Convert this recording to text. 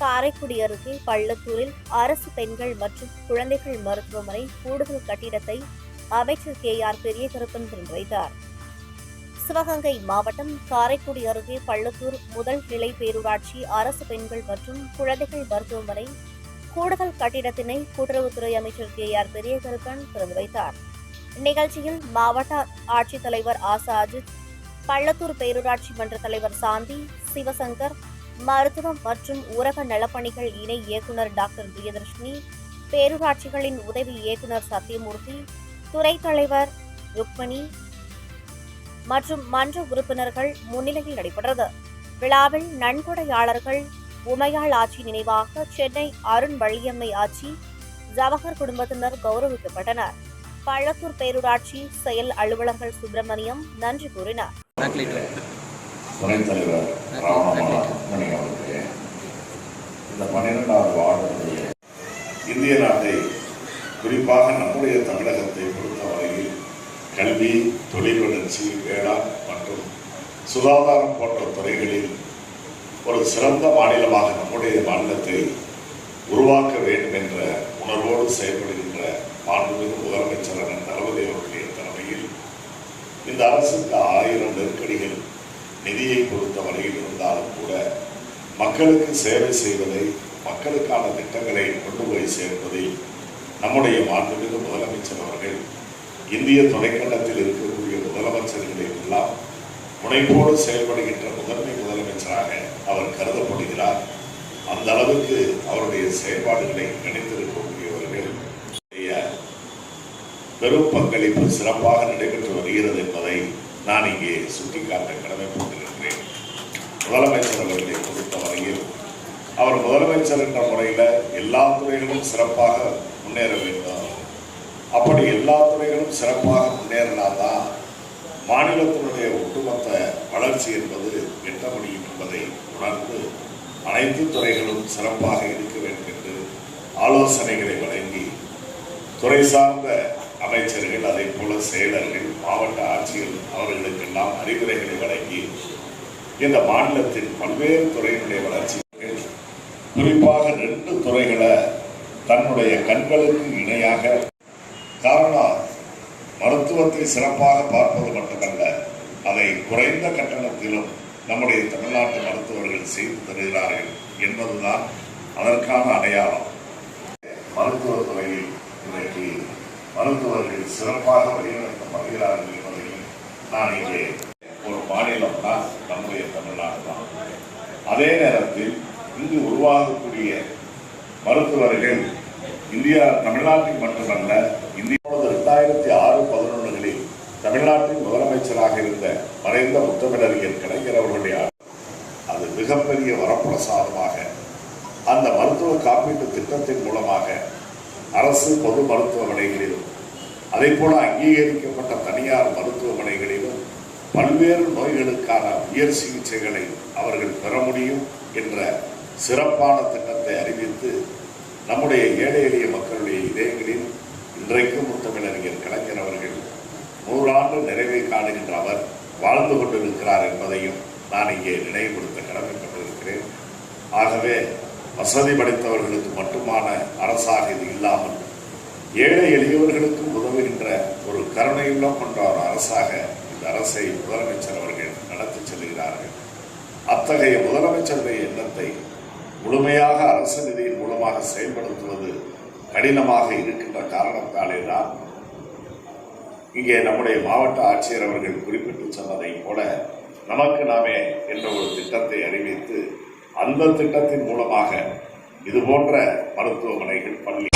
காரைக்குடி அருகே பள்ளத்தூரில் அரசு பெண்கள் மற்றும் குழந்தைகள் மருத்துவமனை கூடுதல் கட்டிடத்தை அமைச்சர் KR பெரியகருப்பன் திறந்து வைத்தார். சிவகங்கை மாவட்டம் காரைக்குடி அருகே பள்ளத்தூர் முதல் நிலை பேரூராட்சி அரசு பெண்கள் மற்றும் குழந்தைகள் மருத்துவமனை கூடுதல் கட்டிடத்தினை கூட்டுறவுத்துறை அமைச்சர் KR பெரியகருப்பன் திறந்து வைத்தார். இந்நிகழ்ச்சியில் மாவட்ட ஆட்சித்தலைவர் ஆசா அஜித், பள்ளத்தூர் பேரூராட்சி மன்ற தலைவர் சாந்தி, சிவசங்கர், மருத்துவம் மற்றும் ஊரக நலப்பணிகள் இணை இயக்குநர் டாக்டர் பிரியதர்ஷினி, பேரூராட்சிகளின் உதவி இயக்குநர் சத்தியமூர்த்தி, துறை தலைவர் ருக்மணி மற்றும் மன்ற உறுப்பினர்கள் முன்னிலையில் நடைபெற்றது. விழாவில் நன்கொடையாளர்கள் உமையாள் ஆட்சி நினைவாக சென்னை அருண் வள்ளியம்மை ஆட்சி, ஜவஹர் குடும்பத்தினர் கௌரவிக்கப்பட்டனர். பள்ளத்தூர் பேரூராட்சி செயல் அலுவலர்கள் சுப்பிரமணியம் நன்றி கூறினார். துணைத் தலைவர் ராமமணி அவர்களே, இந்த 12வது வார்டுடைய இந்திய நாட்டை, குறிப்பாக நம்முடைய தமிழகத்தை பொறுத்தவரையில் கல்வி, தொழில் வளர்ச்சி, வேளாண் மற்றும் சுகாதாரம் போன்ற துறைகளில் ஒரு சிறந்த மாநிலமாக நம்முடைய மாநிலத்தை உருவாக்க வேண்டும் என்ற உணர்வோடு செயல்படுகின்ற மாண்புமிகு முதலமைச்சர் அண்ணன் தளபதி அவர்களுடைய தலைமையில் இந்த அரசுக்கு 1000 நெருக்கடிகள் நிதியை பொறுத்த வரையில் இருந்தாலும் கூட மக்களுக்கு சேவை செய்வதை, மக்களுக்கான திட்டங்களை கொண்டு போய் சேர்ப்பதில் நம்முடைய மாண்புமிகு முதலமைச்சர் அவர்கள் இந்திய துணைக்கண்டத்தில் இருக்கக்கூடிய முதலமைச்சர்களை எல்லாம் முனைப்போடு செயல்படுகின்ற முதன்மை முதலமைச்சராக அவர் கருதப்படுகிறார். அந்த அளவுக்கு அவருடைய செயல்பாடுகளை கணித்திருக்கக்கூடியவர்கள் பெரும் பங்களிப்பு சிறப்பாக நடைபெற்று வருகிறது என்பதை நான் இங்கே சுட்டிக்காட்ட கடமைப்பட்டிருக்கிறேன். முதலமைச்சர் அவர்களை பொறுத்தவரையில் அவர் முதலமைச்சர் என்ற முறையில் எல்லா துறைகளும் சிறப்பாக முன்னேற வேண்டும். அப்படி எல்லா துறைகளும் சிறப்பாக முன்னேறினால்தான் மாநிலத்தினுடைய ஒட்டுமொத்த வளர்ச்சி என்பது எட்ட முடியும் என்பதை உணர்ந்து அனைத்து துறைகளும் சிறப்பாக இருக்க வேண்டும் என்று ஆலோசனைகளை வழங்கி துறை சார்ந்த அமைச்சர்கள், அதே போல செயலர்கள், மாவட்ட ஆட்சியர் அவர்களுக்கெல்லாம் அறிவுரைகளை வழங்கி இந்த மாநிலத்தின் பல்வேறு துறையினுடைய வளர்ச்சி, குறிப்பாக 2 துறைகளை தன்னுடைய கண்களுக்கு இணையாக, காரணம் மருத்துவத்தை சிறப்பாக பார்ப்பது மட்டுமல்ல, அதை குறைந்த கட்டணத்திலும் நம்முடைய தமிழ்நாட்டு மருத்துவர்கள் செய்து தருகிறார்கள் என்பதுதான் அதற்கான அடையாளம். மருத்துவத்துறையில் இன்றைக்கு மருத்துவர்கள் சிறப்பாக வழிநடத்தப்படுகிறார்கள் என்பதையும் நான் இங்கே ஒரு மாநிலம் தான் நம்முடைய தமிழ்நாடு தான். அதே நேரத்தில் இங்கு உருவாகக்கூடிய மருத்துவர்கள் தமிழ்நாட்டில் மட்டுமல்ல, இந்தியாவோடு 2006-11களில் தமிழ்நாட்டின் முதலமைச்சராக இருந்த மறைந்த முத்தமிழறிஞர் கலைஞர் அவர்களுடைய அது மிகப்பெரிய வரப்பிரசாதமாக அந்த மருத்துவ காப்பீட்டு திட்டத்தின் மூலமாக அரசு பொது மருத்துவமனைகளிலும் அதே போல அங்கீகரிக்கப்பட்ட தனியார் மருத்துவமனைகளிலும் பல்வேறு நோய்களுக்கான உயர் சிகிச்சைகளை அவர்கள் பெற முடியும் என்ற சிறப்பான திட்டத்தை அறிவித்து நம்முடைய ஏழை எளிய மக்களுடைய இதயங்களில் இன்றைக்கும் முத்தமிழறிஞர் கலைஞர் அவர்கள் 100 ஆண்டு நிறைவை காணுகின்ற அவர் வாழ்ந்து கொண்டிருக்கிறார் என்பதையும் நான் இங்கே நினைவுபடுத்த கடமைப்பட்டிருக்கிறேன். ஆகவே வசதி படைத்தவர்களுக்கு மட்டுமான அரசாக இது இல்லாமல் ஏழை எளியவர்களுக்கு உதவுகின்ற ஒரு கருணையுள்ளம் கொண்ட ஒரு அரசாக இந்த அரசை முதலமைச்சர் அவர்கள் நடத்தி செல்கிறார்கள். அத்தகைய முதலமைச்சருடைய எண்ணத்தை முழுமையாக அரசு நிதியின் மூலமாக செயல்படுத்துவது கடினமாக இருக்கின்ற காரணத்தாலே தான் இங்கே நம்முடைய மாவட்ட ஆட்சியர் அவர்கள் குறிப்பிட்டு சொன்னதை போல நமக்கு நாமே என்ற ஒரு திட்டத்தை அறிவித்து அந்த திட்டத்தின் மூலமாக இது போன்ற மருத்துவமனைகள், பள்ளி